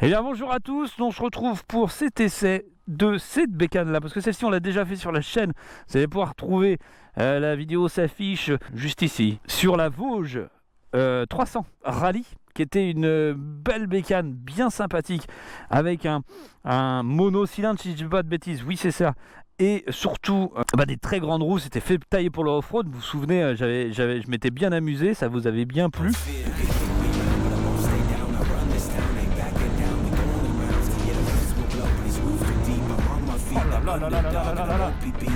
Eh bien bonjour à tous, on se retrouve pour cet essai de cette bécane là, parce que celle-ci on l'a déjà fait sur la chaîne. Vous allez pouvoir trouver la vidéo s'affiche juste ici, sur la Vosges 300 Rally, qui était une belle bécane bien sympathique, avec un monocylindre si je dis pas de bêtises, oui c'est ça. Et surtout des très grandes roues, c'était fait tailler pour le off-road. Vous vous souvenez, je m'étais bien amusé, ça vous avait bien plu.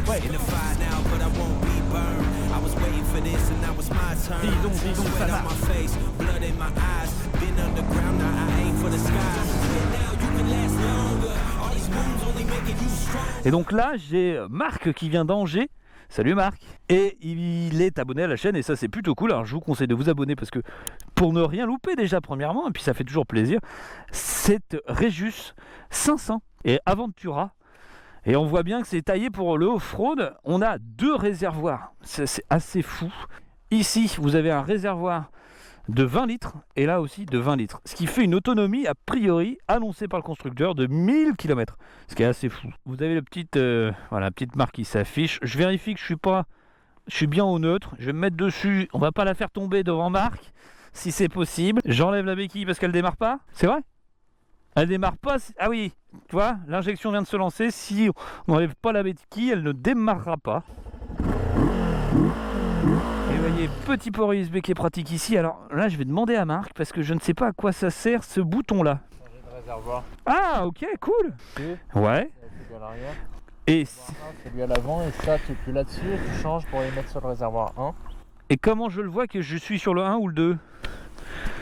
Ouais. Dis donc, ça marche. Et donc là, j'ai Marc qui vient d'Angers. Salut Marc. Et il est abonné à la chaîne et ça c'est plutôt cool. Alors je vous conseille de vous abonner parce que pour ne rien louper déjà premièrement, et puis ça fait toujours plaisir. C'est Regius 500 et Aventura. Et on voit bien que c'est taillé pour le off-road. On a deux réservoirs, c'est assez fou. Ici, vous avez un réservoir de 20 litres et là aussi de 20 litres. Ce qui fait une autonomie, a priori, annoncée par le constructeur de 1000 km. Ce qui est assez fou. Vous avez la petite marque qui s'affiche. Je vérifie que je suis bien au neutre. Je vais me mettre dessus. On va pas la faire tomber devant Marc, si c'est possible. J'enlève la béquille parce qu'elle démarre pas. C'est vrai ? Elle démarre pas. Ah oui, tu vois, l'injection vient de se lancer. Si on n'enlève pas la béquille, elle ne démarrera pas. Et vous voyez, petit port USB qui est pratique ici. Alors là, je vais demander à Marc parce que je ne sais pas à quoi ça sert ce bouton-là. Changer de réservoir. Ah, ok, cool. Ouais. Celui à l'arrière. Et celui à l'avant, et ça, tu appuies là-dessus et tu changes pour les mettre sur le réservoir 1. Et comment je le vois que je suis sur le 1 ou le 2?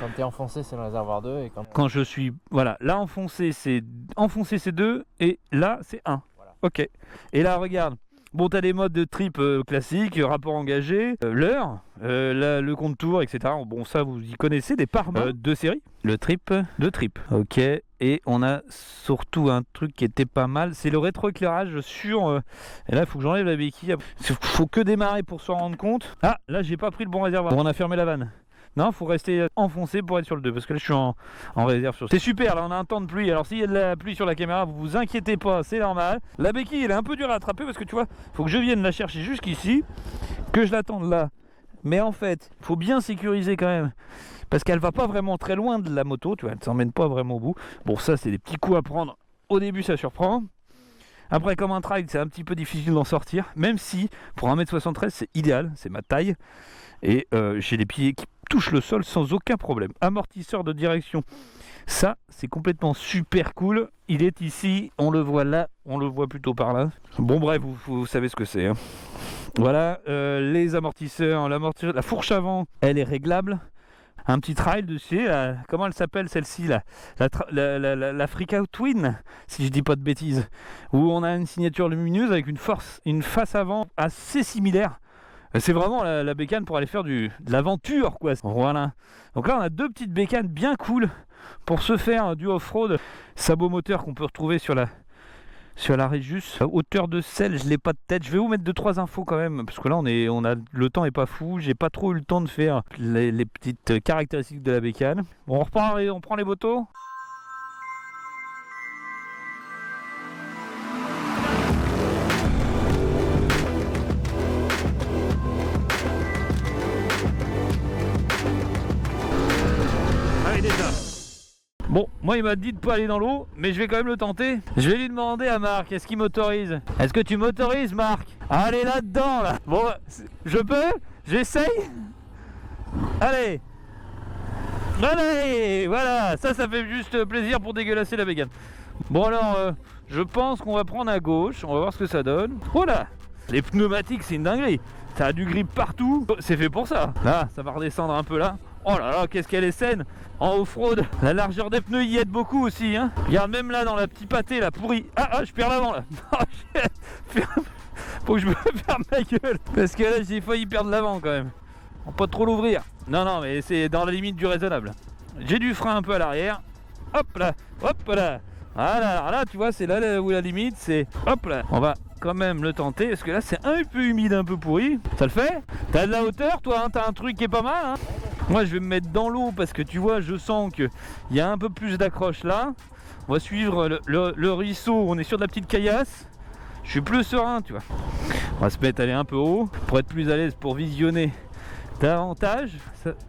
Quand tu es enfoncé, c'est le réservoir 2. Et quand je suis, voilà, là enfoncé c'est 2 et là c'est 1. Voilà. Ok. Et là regarde, bon t'as des modes de trip classiques, rapport engagé, l'heure, le compte tour, etc. Bon ça vous y connaissez, des pare-mains de série. Le trip, ok. Et on a surtout un truc qui était pas mal, c'est le rétroéclairage sur... et là il faut que j'enlève la béquille, il faut que démarrer pour s'en rendre compte. Ah là j'ai pas pris le bon réservoir, on a fermé la vanne. Non, il faut rester enfoncé pour être sur le 2, parce que là je suis en réserve sur... C'est super, là on a un temps de pluie, alors s'il y a de la pluie sur la caméra, vous vous inquiétez pas, c'est normal. La béquille elle est un peu dure à attraper parce que tu vois, il faut que je vienne la chercher jusqu'ici, que je l'attende là. Mais en fait, il faut bien sécuriser quand même, parce qu'elle va pas vraiment très loin de la moto, tu vois, elle ne s'emmène pas vraiment au bout. Bon ça c'est des petits coups à prendre, au début ça surprend. Après comme un trail c'est un petit peu difficile d'en sortir, même si pour 1m73 c'est idéal, c'est ma taille. Et j'ai les pieds qui touchent le sol sans aucun problème. Amortisseur de direction, ça c'est complètement super cool. Il est ici, on le voit là, on le voit plutôt par là. Bon bref, vous savez ce que c'est, hein. Voilà, les amortisseurs, la fourche avant, elle est réglable. Un petit trail dessus, comment elle s'appelle celle-ci là, la Freakout Twin, si je dis pas de bêtises, où on a une signature lumineuse avec une face avant assez similaire. C'est vraiment la bécane pour aller faire de l'aventure quoi. Voilà. Donc là on a deux petites bécanes bien cool pour se faire du off-road. Sabot moteur qu'on peut retrouver sur la Regius. Hauteur de selle, je l'ai pas de tête. Je vais vous mettre 2-3 infos quand même, parce que là le temps est pas fou. J'ai pas trop eu le temps de faire les petites caractéristiques de la bécane. Bon, on prend les motos. Bon, moi il m'a dit de pas aller dans l'eau, mais je vais quand même le tenter. Je vais lui demander à Marc, est-ce qu'il m'autorise? Est-ce que tu m'autorises Marc? Allez là-dedans là. Bon, je peux? J'essaye? Allez. Allez, voilà, ça fait juste plaisir pour dégueulasser la bécane. Bon alors, je pense qu'on va prendre à gauche, on va voir ce que ça donne. Voilà, les pneumatiques c'est une dinguerie. Ça a du grip partout, c'est fait pour ça. Là, ça va redescendre un peu là. Oh là là, qu'est-ce qu'elle est saine en off-road. La largeur des pneus y aide beaucoup aussi, hein. Regarde, même là dans la petite pâtée là pourrie. Ah, je perds l'avant là. Faut que je me ferme ma gueule, parce que là j'ai failli perdre l'avant quand même. On peut pas trop l'ouvrir. Non, mais c'est dans la limite du raisonnable. J'ai du frein un peu à l'arrière. Hop là. Voilà, alors là tu vois, c'est là où la limite, c'est hop là. On va quand même le tenter, parce que là c'est un peu humide, un peu pourri. Ça le fait? T'as de la hauteur toi, hein, t'as un truc qui est pas mal, hein. Moi je vais me mettre dans l'eau parce que tu vois, je sens qu'il y a un peu plus d'accroche là. On va suivre le ruisseau, on est sur de la petite caillasse. Je suis plus serein, tu vois. On va se mettre à aller un peu haut pour être plus à l'aise pour visionner davantage.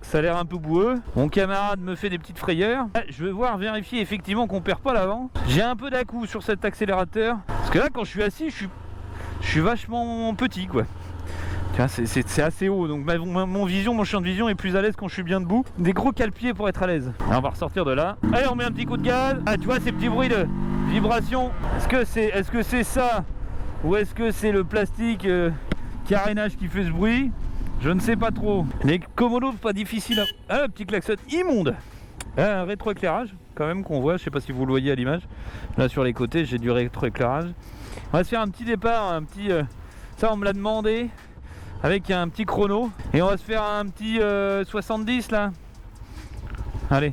Ça a l'air un peu boueux. Mon camarade me fait des petites frayeurs. Je vais vérifier effectivement qu'on perd pas l'avant. J'ai un peu d'à-coup sur cet accélérateur. Parce que là quand je suis assis, je suis vachement petit quoi. C'est assez haut, donc mon champ de vision est plus à l'aise quand je suis bien debout. Des gros cale-pieds pour être à l'aise. On va ressortir de là. Allez, on met un petit coup de gaz. Ah, tu vois ces petits bruits de vibration. Est-ce que c'est ça ou est-ce que c'est le plastique carénage qui fait ce bruit? Je ne sais pas trop. Les commodos pas difficiles à... Ah, le petit klaxon immonde. Ah, un rétroéclairage quand même qu'on voit. Je sais pas si vous le voyez à l'image. Là sur les côtés, j'ai du rétroéclairage. On va se faire un petit départ, un petit... Ça, on me l'a demandé. Avec un petit chrono. Et on va se faire un petit 70 là. Allez.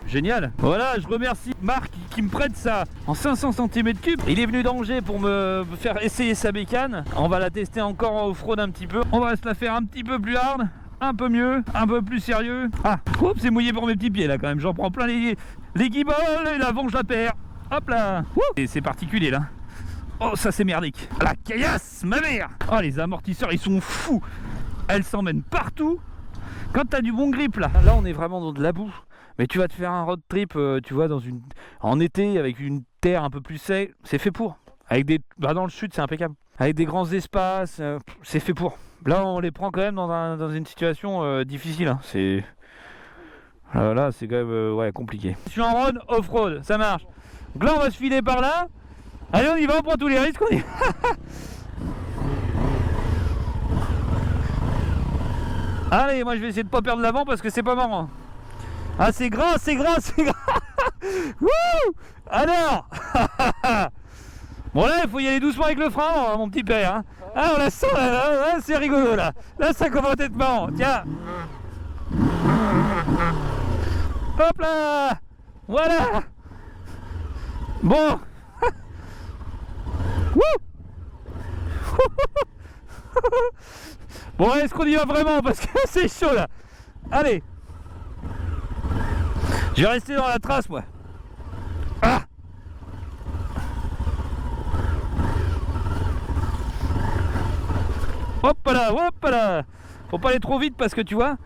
Génial. Voilà, je remercie Marc qui me prête ça en 500 cm3. Il est venu d'Angers pour me faire essayer sa bécane. On va la tester encore en off-road un petit peu. On va se la faire un petit peu plus hard, un peu mieux, un peu plus sérieux. Ah, oups, c'est mouillé pour mes petits pieds là quand même. J'en prends plein les guibolles et l'avant je la perds. Hop là. Et c'est particulier là. Oh, ça c'est merdique. La caillasse, ma mère. Oh, les amortisseurs ils sont fous. Elles s'emmènent partout. Quand t'as du bon grip là. Là on est vraiment dans de la boue. Mais tu vas te faire un road trip, tu vois, en été avec une terre un peu plus sèche. C'est fait pour. Avec des... dans le sud c'est impeccable. Avec des grands espaces, c'est fait pour. Là on les prend quand même dans une situation difficile. Hein. C'est... là c'est quand même ouais, compliqué. Je suis en road, off-road, ça marche. Donc là on va se filer par là. Allez on y va, on prend tous les risques. On y... Allez, moi je vais essayer de pas perdre l'avant parce que c'est pas marrant. Ah c'est gras, c'est gras, c'est gras. Wouh. Alors. Bon là il faut y aller doucement avec le frein, mon petit père. Hein. Ah on la sent là, c'est rigolo là. Là ça commence à être marrant, tiens. Hop là. Voilà. Bon. Bon est-ce qu'on y va vraiment parce que c'est chaud là. Allez. Je vais rester dans la trace moi. Ah. Hop là. Faut pas aller trop vite parce que tu vois,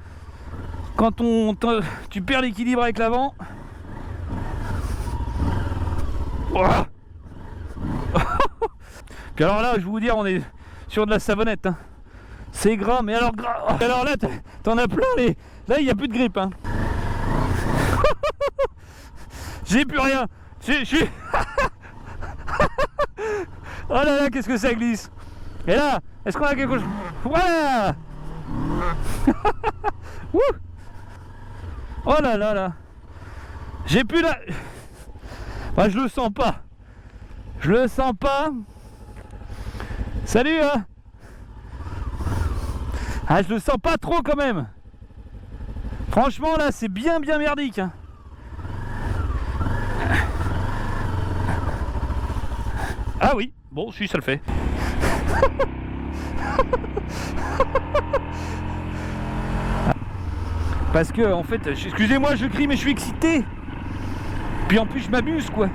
quand tu perds l'équilibre avec l'avant. Oh. Puis alors là, je vais vous dire, on est sur de la savonnette. Hein. C'est gras, mais alors gras. Oh. Alors là, t'en as plein les. Là, il n'y a plus de grippe. Hein. J'ai plus rien. Je suis. Oh là là, qu'est-ce que ça glisse. Et là, est-ce qu'on a quelque chose? Voilà. Oh là là là. J'ai plus la... Bah, je le sens pas. Je le sens pas. Salut hein. Ah je le sens pas trop quand même. Franchement là c'est bien merdique hein. Ah oui, bon si ça le fait. Parce que en fait, excusez-moi je crie mais je suis excité. Puis en plus je m'amuse quoi.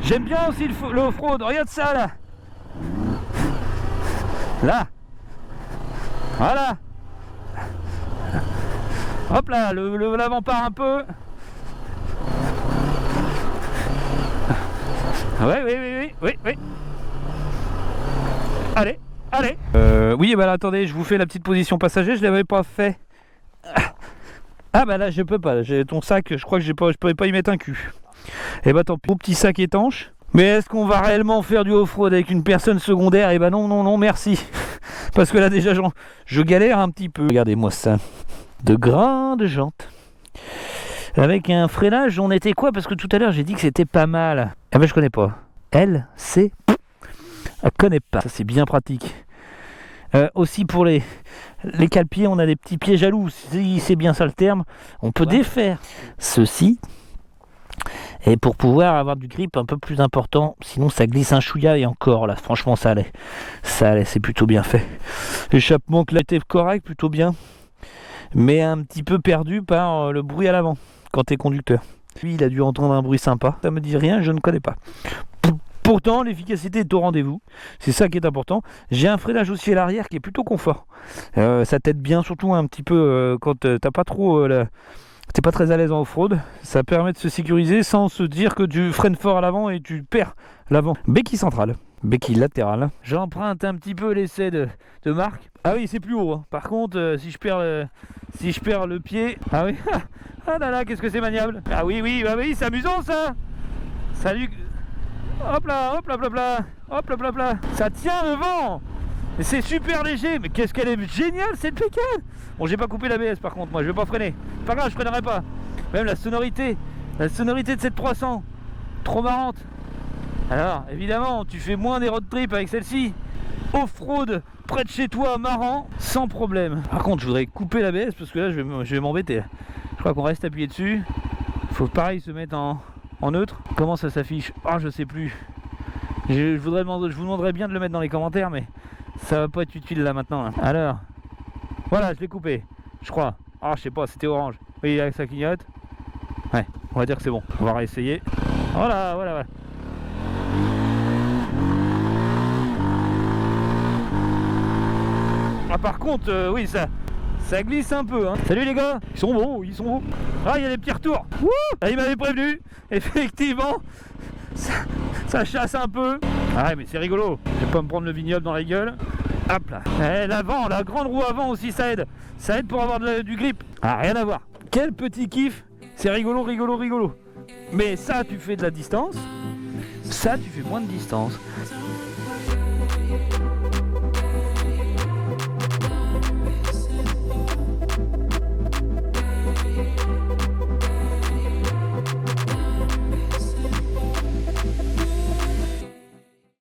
J'aime bien aussi le off-road, regarde ça là. Là. Voilà. Hop là, l'avant part un peu. Oui. Allez. Oui, bah là, attendez, je vous fais la petite position passager, je l'avais pas fait. Ah bah là, je peux pas, j'ai ton sac, je crois que je pourrais pas y mettre un cul. Et bah tant pis, au petit sac étanche. Mais est-ce qu'on va réellement faire du off-road avec une personne secondaire? Et bah non, merci. Parce que là déjà, je galère un petit peu. Regardez-moi ça. De grandes jantes. Avec un freinage, on était quoi? Parce que tout à l'heure, j'ai dit que c'était pas mal. Ah ben je connais pas. Elle connaît pas. Ça c'est bien pratique. Aussi pour les cale-pieds, on a des petits pieds jaloux. Si c'est bien ça le terme. On peut défaire ceci. Et pour pouvoir avoir du grip un peu plus important, sinon ça glisse un chouïa et encore là, franchement ça allait, c'est plutôt bien fait. L'échappement là était correct, plutôt bien, mais un petit peu perdu par le bruit à l'avant quand t'es conducteur. Lui il a dû entendre un bruit sympa, ça me dit rien, je ne connais pas. Pourtant l'efficacité est au rendez-vous, c'est ça qui est important. J'ai un freinage aussi à l'arrière qui est plutôt confort, ça t'aide bien surtout un petit peu quand t'as pas trop t'es pas très à l'aise en off-road, ça permet de se sécuriser sans se dire que tu freines fort à l'avant et tu perds l'avant. Béquille centrale, béquille latérale. J'emprunte un petit peu l'essai de Marc. Ah oui, c'est plus haut. Hein. Par contre, si je perds le pied, ah oui, ah là là, qu'est-ce que c'est maniable. Ah oui, bah oui, c'est amusant ça. Salut. Hop là, hop là, hop là, hop là, hop là. Ça tient le vent. Et c'est super léger, mais qu'est-ce qu'elle est géniale cette pécane. Bon, j'ai pas coupé l'ABS par contre, moi je vais pas freiner. Pas grave, je freinerai pas. Même la sonorité de cette 300, trop marrante. Alors, évidemment, tu fais moins des road trips avec celle-ci. Off-road, près de chez toi, marrant, sans problème. Par contre, je voudrais couper l'ABS parce que là, je vais m'embêter. Je crois qu'on reste appuyé dessus. Faut pareil se mettre en neutre. Comment ça s'affiche? Ah, je sais plus. Je vous demanderais bien de le mettre dans les commentaires, mais ça va pas être utile là maintenant. Là. Alors, voilà, je l'ai coupé, je crois. Ah, je sais pas, c'était orange. Oui, avec sa clignote. Ouais, on va dire que c'est bon. On va réessayer. Voilà. Ah, par contre, oui, ça glisse un peu. Hein. Salut les gars, ils sont beaux. Ah, il y a des petits retours. Wouh, ah, il m'avait prévenu. Effectivement, ça chasse un peu. Ah ouais, mais c'est rigolo. Je vais pas me prendre le vignoble dans la gueule. Hop là. Et l'avant, la grande roue avant aussi, ça aide. Ça aide pour avoir du grip. Ah, rien à voir. Quel petit kiff. C'est rigolo. Mais ça, tu fais de la distance. Ça, tu fais moins de distance.